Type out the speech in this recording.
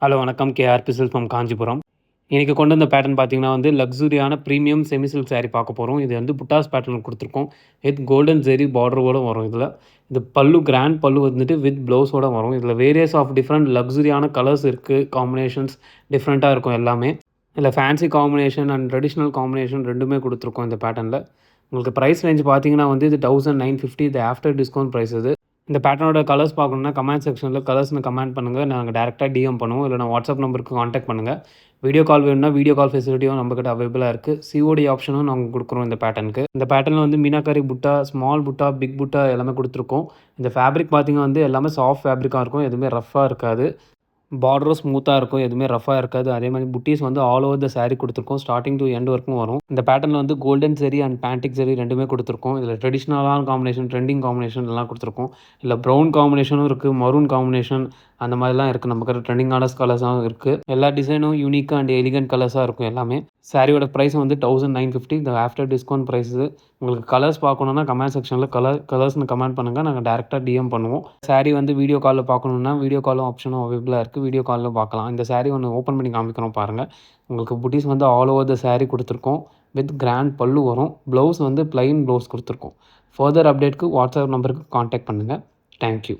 Hello வணக்கம். KR பிசில் from Kanchipuram. இன்றைக்கி கொண்டு வந்த பேட்டர்ன் பார்த்தீங்கன்னா லக்ஸுரியான ப்ரீமியம் செமி சில்க் சாரீ பார்க்க போகிறோம். இது புட்டாஸ் பேட்டர்ன் கொடுத்துருக்கோம். வித் கோல்டன் ஜெரி பார்டரோட வரும். இது பல்லு கிராண்ட் பல்லு வந்துட்டு வித் ப்ளவுஸோட வரும். இதில் வேரியஸ் ஆஃப் டிஃப்ரெண்ட் லக்ஸுரியான கலர்ஸ் இருக்குது. காம்பினேஷன்ஸ் டிஃப்ரெண்ட்டாக இருக்கும் எல்லாமே. இதில் fancy combination and traditional combination ரெண்டுமே கொடுத்துருக்கோம் இந்த பேட்டர்னில். உங்களுக்கு ப்ரைஸ் ரேஞ்ச் பார்த்தீங்கன்னா இது 1950. இது ஆஃப்டர் டிஸ்கவுண்ட் ப்ரைஸ். இந்த பேட்டர்னோட கலர்ஸ் பார்க்கணுன்னா கமெண்ட் செக்ஷனில் கலர்ஸ்னு கமெண்ட் பண்ணுங்கள். நாங்கள் டேரெக்டாக டிஎம் பண்ணுவோம். இல்லை நான் வாட்ஸ்அப் நம்பருக்கு காண்டாக்ட் பண்ணுங்கள். வீடியோ கால் வேணும்னா வீடியோ கால் ஃபெசிலிட்டியும் நம்மக்கிட்ட அவைலபிளாக இருக்குது. சிஓடி ஆப்ஷனும் நாங்கள் கொடுக்குறோம் இந்த பேட்டர்னுக்கு. இந்த பேட்டர்னில் மீனாக்காரி புட்டா, ஸ்மால் புட்டா, பிக் புட்டா எல்லாமே கொடுத்துருக்கோம். இந்த ஃபேப்ரிக் பார்த்திங்கன்னா எல்லாமே சாஃப்ட் ஃபேப்ரிக்காக இருக்கும். எதுவுமே ரஃப்பாக இருக்காது. பார்டரும் ஸ்மூத்தாக இருக்கும். எதுவுமே ரஃபாக இருக்காது. அதே மாதிரி புட்டீஸ் ஆல் ஓவர் த சாரீ கொடுத்துருக்கோம். ஸ்டார்டிங் டு எண்ட் வரைக்கும் வரும். இந்த பேட்டர்னில் கோல்டன் சரி அண்ட் பேண்டிக் சரி ரெண்டுமே கொடுத்துருக்கோம். இதில் ட்ரெடிஷ்னலான காம்பினேஷன், ட்ரெண்டிங் காம்பினேஷன் எல்லாம் கொடுத்துருக்கோம். இல்லை ப்ரௌன் காம்பினேஷனும் இருக்குது, மரூன் காம்பினேஷன் அந்த மாதிரிலாம் இருக்குது. நமக்கு ட்ரெண்டிங்கான கலர்ஸாகவும் இருக்குது. எல்லா டிசைனும் யூனிக்காக அண்ட் எலிகன்ட் கலர்ஸாக இருக்கும் எல்லாமே. சாரியோட ப்ரைஸ் 1950. இந்த ஆஃப்டர் டிஸ்கவுண்ட் ப்ரைஸ். உங்களுக்கு கலர்ஸ் பார்க்கணுன்னா கமெண்ட் செக்ஷனில் கலர்ஸ்னு கமெண்ட் பண்ணுங்கள். நாங்கள் டேரெக்டாக டிஎம் பண்ணுவோம். சாரீ வீடியோ காலில் பார்க்கணுன்னா வீடியோ காலும் ஆப்ஷனும் அவைலபிளாக இருக்குது. வீடியோ காலில் பார்க்கலாம். இந்த சாரீ ஒன்று ஓப்பன் பண்ணி காமிக்கிறோம் பாருங்கள். உங்களுக்கு புட்டீஸ் ஆல் ஓவர் த சாரீ கொடுத்துருக்கோம். வித் கிராண்ட் பல்லு வரும். ப்ளவுஸ் ப்ளைன் ப்ளவுஸ் கொடுத்துருக்கோம். ஃபர்தர் அப்டேட்க்கு வாட்ஸ்அப் நம்பருக்கு காண்டாக்ட் பண்ணுங்கள். தேங்க்யூ.